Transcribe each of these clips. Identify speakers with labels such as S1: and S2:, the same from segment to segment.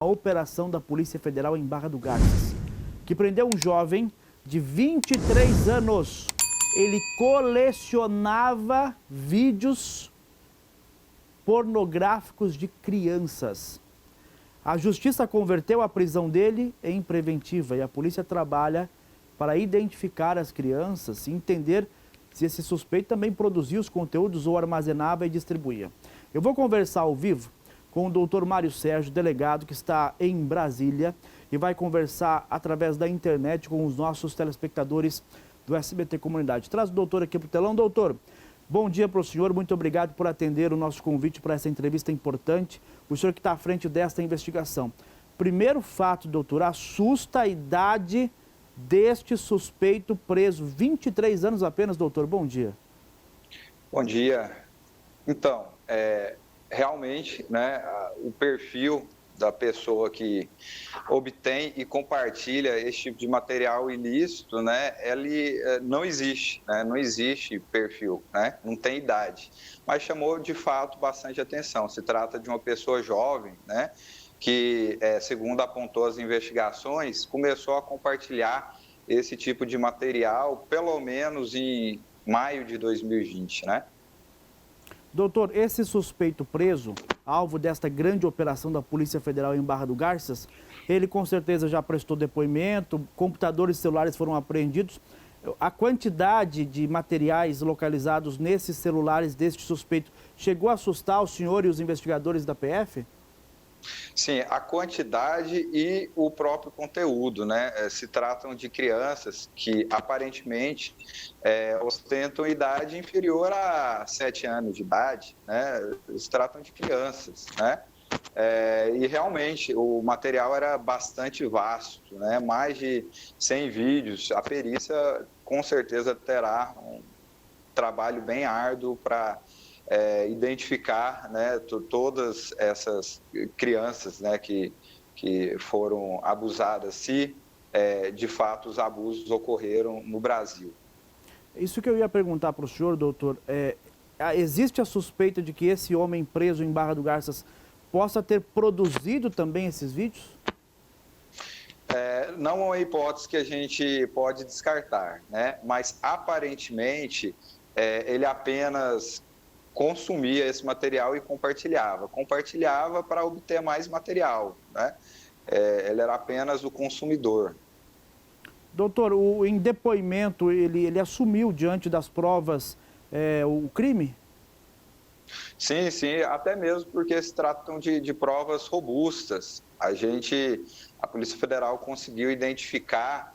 S1: operação da Polícia Federal em Barra do Garças, que prendeu um jovem de 23 anos. Ele colecionava vídeos pornográficos de crianças. A justiça converteu a prisão dele em preventiva e a polícia trabalha para identificar as crianças e entender se esse suspeito também produzia os conteúdos ou armazenava e distribuía. Eu vou conversar ao vivo com o doutor Mário Sérgio, delegado que está em Brasília e vai conversar através da internet com os nossos telespectadores do SBT Comunidade. Traz o doutor aqui para o telão. Doutor, bom dia para o senhor, muito obrigado por atender o nosso convite para essa entrevista importante. O senhor que está à frente desta investigação. Primeiro fato, doutor, assusta a idade deste suspeito preso, 23 anos apenas, doutor. Bom dia.
S2: Bom dia. Então, realmente, né, o perfil da pessoa que obtém e compartilha esse tipo de material ilícito, né, ele não existe, né, não existe perfil, né, não tem idade, mas chamou de fato bastante atenção. Se trata de uma pessoa jovem, né, que, segundo apontou as investigações, começou a compartilhar esse tipo de material, pelo menos em maio de 2020, né?
S1: Doutor, esse suspeito preso, alvo desta grande operação da Polícia Federal em Barra do Garças, ele com certeza já prestou depoimento, computadores e celulares foram apreendidos. A quantidade de materiais localizados nesses celulares deste suspeito chegou a assustar o senhor e os investigadores da PF?
S2: Sim, a quantidade e o próprio conteúdo, né? Se tratam de crianças que aparentemente ostentam idade inferior a 7 anos de idade, né? Se tratam de crianças, né? E realmente o material era bastante vasto, né? Mais de 100 vídeos. A perícia com certeza terá um trabalho bem árduo para identificar, né, todas essas crianças, né, que foram abusadas, se de fato os abusos ocorreram no Brasil.
S1: Isso que eu ia perguntar para o senhor, doutor. Existe a suspeita de que esse homem preso em Barra do Garças possa ter produzido também esses vídeos?
S2: Não é uma hipótese que a gente pode descartar, né? Mas aparentemente ele apenas consumia esse material e compartilhava para obter mais material, né? Ele era apenas o consumidor.
S1: Doutor, em depoimento, ele assumiu diante das provas o crime?
S2: Sim, sim, até mesmo porque se tratam de provas robustas. A Polícia Federal conseguiu identificar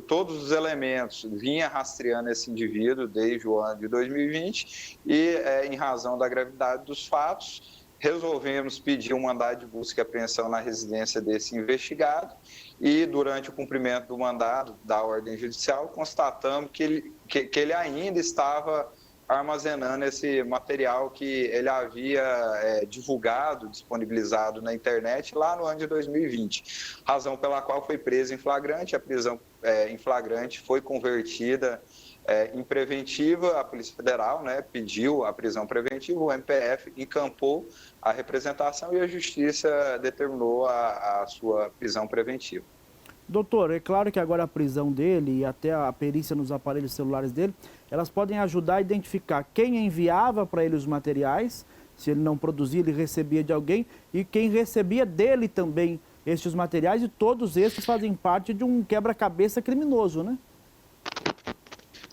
S2: todos os elementos, vinha rastreando esse indivíduo desde o ano de 2020 e, em razão da gravidade dos fatos, resolvemos pedir um mandado de busca e apreensão na residência desse investigado e, durante o cumprimento do mandado da ordem judicial, constatamos que ele ainda estava armazenando esse material que ele havia divulgado, disponibilizado na internet lá no ano de 2020, razão pela qual foi preso em flagrante. A prisão em flagrante foi convertida em preventiva. A Polícia Federal, né, pediu a prisão preventiva, o MPF encampou a representação e a Justiça determinou a sua prisão preventiva.
S1: Doutor, é claro que agora a prisão dele e até a perícia nos aparelhos celulares dele, elas podem ajudar a identificar quem enviava para ele os materiais, se ele não produzia, ele recebia de alguém, e quem recebia dele também estes materiais, e todos esses fazem parte de um quebra-cabeça criminoso, né?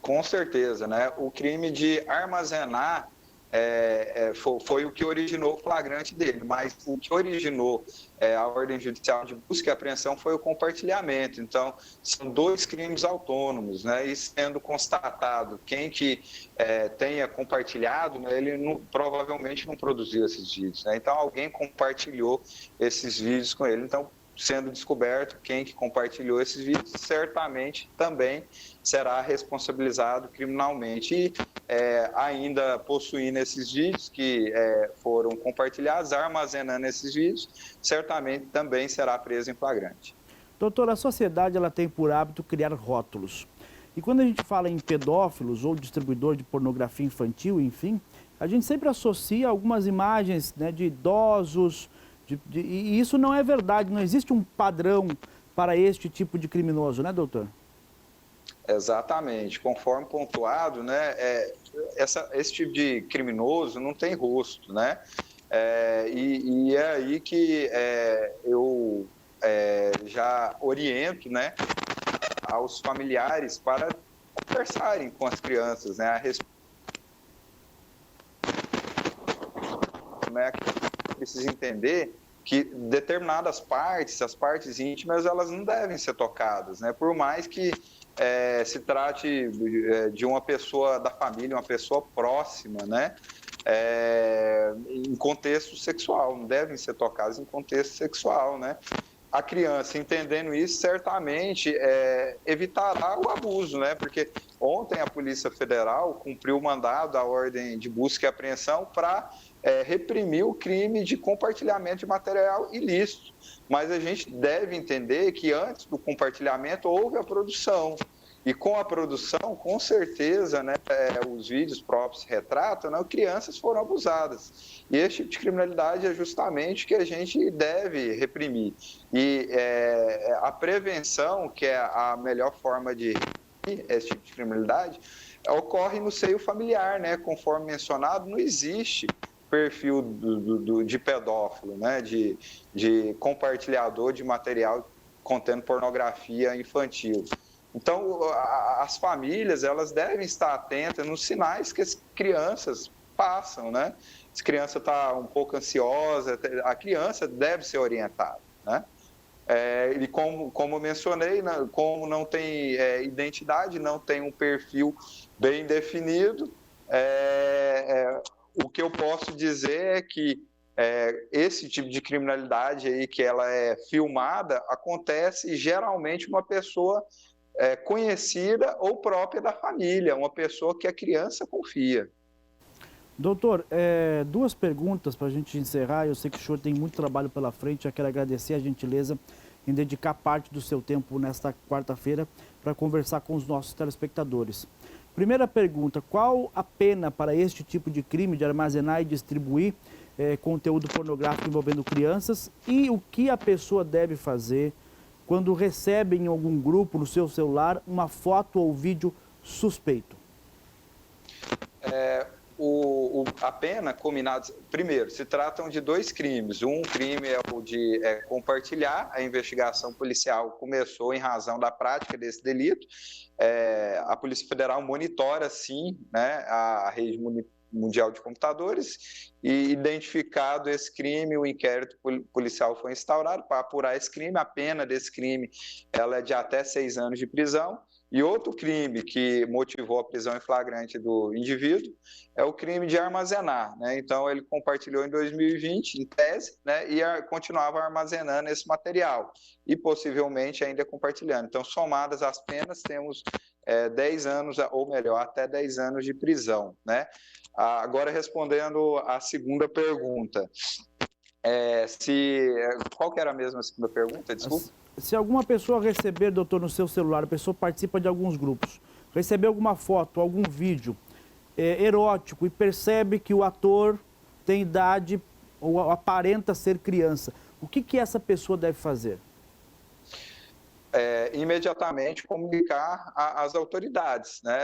S2: Com certeza, né? O crime de armazenar foi o que originou o flagrante dele, mas o que originou a ordem judicial de busca e apreensão foi o compartilhamento. Então, são dois crimes autônomos, né? E sendo constatado quem que tenha compartilhado, né, ele provavelmente não produziu esses vídeos, né? Então, alguém compartilhou esses vídeos com ele. Então, sendo descoberto quem que compartilhou esses vídeos, certamente também será responsabilizado criminalmente. E ainda possuindo esses vídeos que foram compartilhados, armazenando esses vídeos, certamente também será preso em flagrante.
S1: Doutor, a sociedade ela tem por hábito criar rótulos. E quando a gente fala em pedófilos ou distribuidor de pornografia infantil, enfim, a gente sempre associa algumas imagens, né, de idosos, E isso não é verdade, não existe um padrão para este tipo de criminoso, né, doutor?
S2: Exatamente. Conforme pontuado, né, esse tipo de criminoso não tem rosto, né? E é aí que eu já oriento, né, aos familiares para conversarem com as crianças, né, a respeito, né, que precisa entender que determinadas partes, as partes íntimas, elas não devem ser tocadas, né, por mais que se trate de uma pessoa da família, uma pessoa próxima, né, em contexto sexual, não devem ser tocadas em contexto sexual, né. A criança, entendendo isso, certamente evitará o abuso, né? Porque ontem a Polícia Federal cumpriu o mandado, a ordem de busca e apreensão para reprimir o crime de compartilhamento de material ilícito. Mas a gente deve entender que antes do compartilhamento houve a produção. E com a produção, com certeza, né, os vídeos próprios retratam, né, crianças foram abusadas. E esse tipo de criminalidade é justamente o que a gente deve reprimir. E a prevenção, que é a melhor forma de reprimir esse tipo de criminalidade, ocorre no seio familiar, né? Conforme mencionado, não existe perfil de pedófilo, né? de compartilhador de material contendo pornografia infantil. Então, as famílias, elas devem estar atentas nos sinais que as crianças passam, né? Se a criança está um pouco ansiosa, a criança deve ser orientada, né? E como eu mencionei, né, como não tem identidade, não tem um perfil bem definido, o que eu posso dizer é que esse tipo de criminalidade aí que ela é filmada, acontece geralmente uma pessoa conhecida ou própria da família, uma pessoa que a criança confia.
S1: Doutor, duas perguntas para a gente encerrar. Eu sei que o senhor tem muito trabalho pela frente. Eu quero agradecer a gentileza em dedicar parte do seu tempo nesta quarta-feira para conversar com os nossos telespectadores. Primeira pergunta, qual a pena para este tipo de crime de armazenar e distribuir conteúdo pornográfico envolvendo crianças? E o que a pessoa deve fazer quando recebe em algum grupo no seu celular uma foto ou vídeo suspeito?
S2: A pena combinada, primeiro, se tratam de dois crimes. Um crime é o de compartilhar. A investigação policial começou em razão da prática desse delito. A Polícia Federal monitora, sim, né, a rede mundial de computadores, e identificado esse crime, o inquérito policial foi instaurado para apurar esse crime. A pena desse crime ela é de até 6 anos de prisão. E outro crime que motivou a prisão em flagrante do indivíduo é o crime de armazenar, né? Então, ele compartilhou em 2020, em tese, né? E continuava armazenando esse material e possivelmente ainda compartilhando. Então, somadas as penas, temos 10 anos, ou melhor, até 10 anos de prisão, né? Agora, respondendo à segunda pergunta, qual que era a mesma segunda pergunta? Desculpa.
S1: Se alguma pessoa receber, doutor, no seu celular, a pessoa participa de alguns grupos, receber alguma foto, algum vídeo erótico e percebe que o ator tem idade ou aparenta ser criança, o que essa pessoa deve fazer?
S2: Imediatamente comunicar às autoridades, né?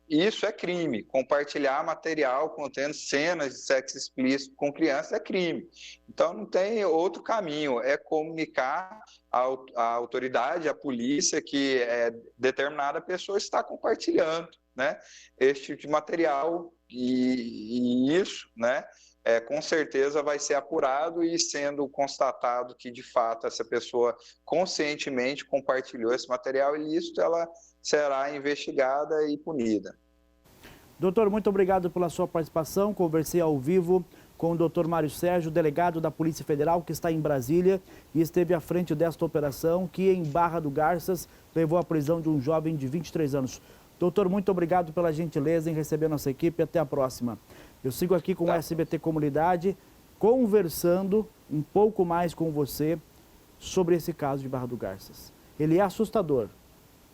S2: Isso é crime. Compartilhar material contendo cenas de sexo explícito com crianças é crime. Então, não tem outro caminho, é comunicar à autoridade, à polícia, que determinada pessoa está compartilhando, né, este tipo de material, e isso, né, com certeza vai ser apurado, e sendo constatado que, de fato, essa pessoa conscientemente compartilhou esse material ilícito, ela será investigada e punida.
S1: Doutor, muito obrigado pela sua participação. Conversei ao vivo com o doutor Mário Sérgio, delegado da Polícia Federal, que está em Brasília e esteve à frente desta operação, que em Barra do Garças levou à prisão de um jovem de 23 anos. Doutor, muito obrigado pela gentileza em receber nossa equipe. Até a próxima. Eu sigo aqui com o SBT Comunidade, conversando um pouco mais com você sobre esse caso de Barra do Garças. Ele é assustador.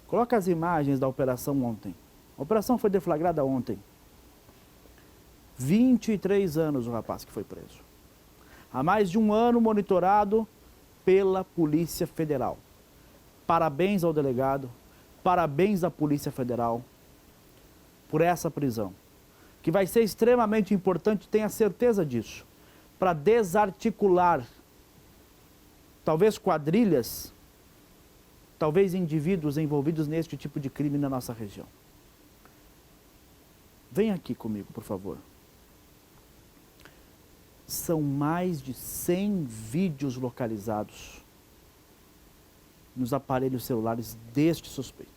S1: Coloca as imagens da operação ontem. A operação foi deflagrada ontem. 23 anos o rapaz que foi preso. há mais de um ano monitorado pela Polícia Federal. Parabéns ao delegado, parabéns à Polícia Federal por essa prisão, que vai ser extremamente importante, tenha certeza disso, para desarticular talvez quadrilhas, talvez indivíduos envolvidos neste tipo de crime na nossa região. Vem aqui comigo, por favor. São mais de 100 vídeos localizados nos aparelhos celulares deste suspeito.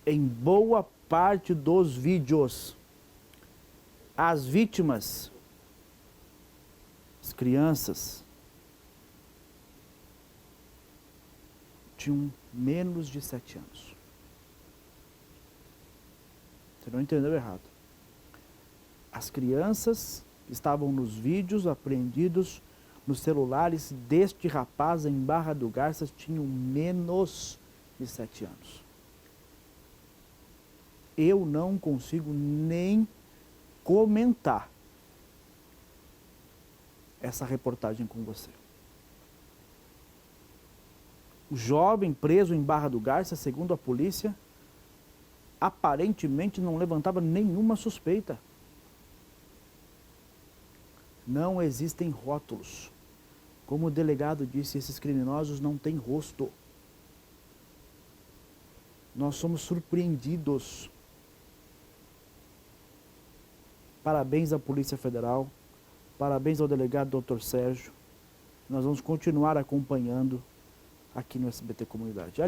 S1: Em boa parte dos vídeos, as vítimas, as crianças, tinham menos de 7 anos. Você não entendeu errado. As crianças que estavam nos vídeos apreendidos nos celulares deste rapaz em Barra do Garças tinham menos de 7 anos. Eu não consigo nem comentar essa reportagem com você. O jovem preso em Barra do Garças, segundo a polícia, aparentemente não levantava nenhuma suspeita. Não existem rótulos. Como o delegado disse, esses criminosos não têm rosto. Nós somos surpreendidos. Parabéns à Polícia Federal, parabéns ao delegado Dr. Sérgio. Nós vamos continuar acompanhando aqui no SBT Comunidade.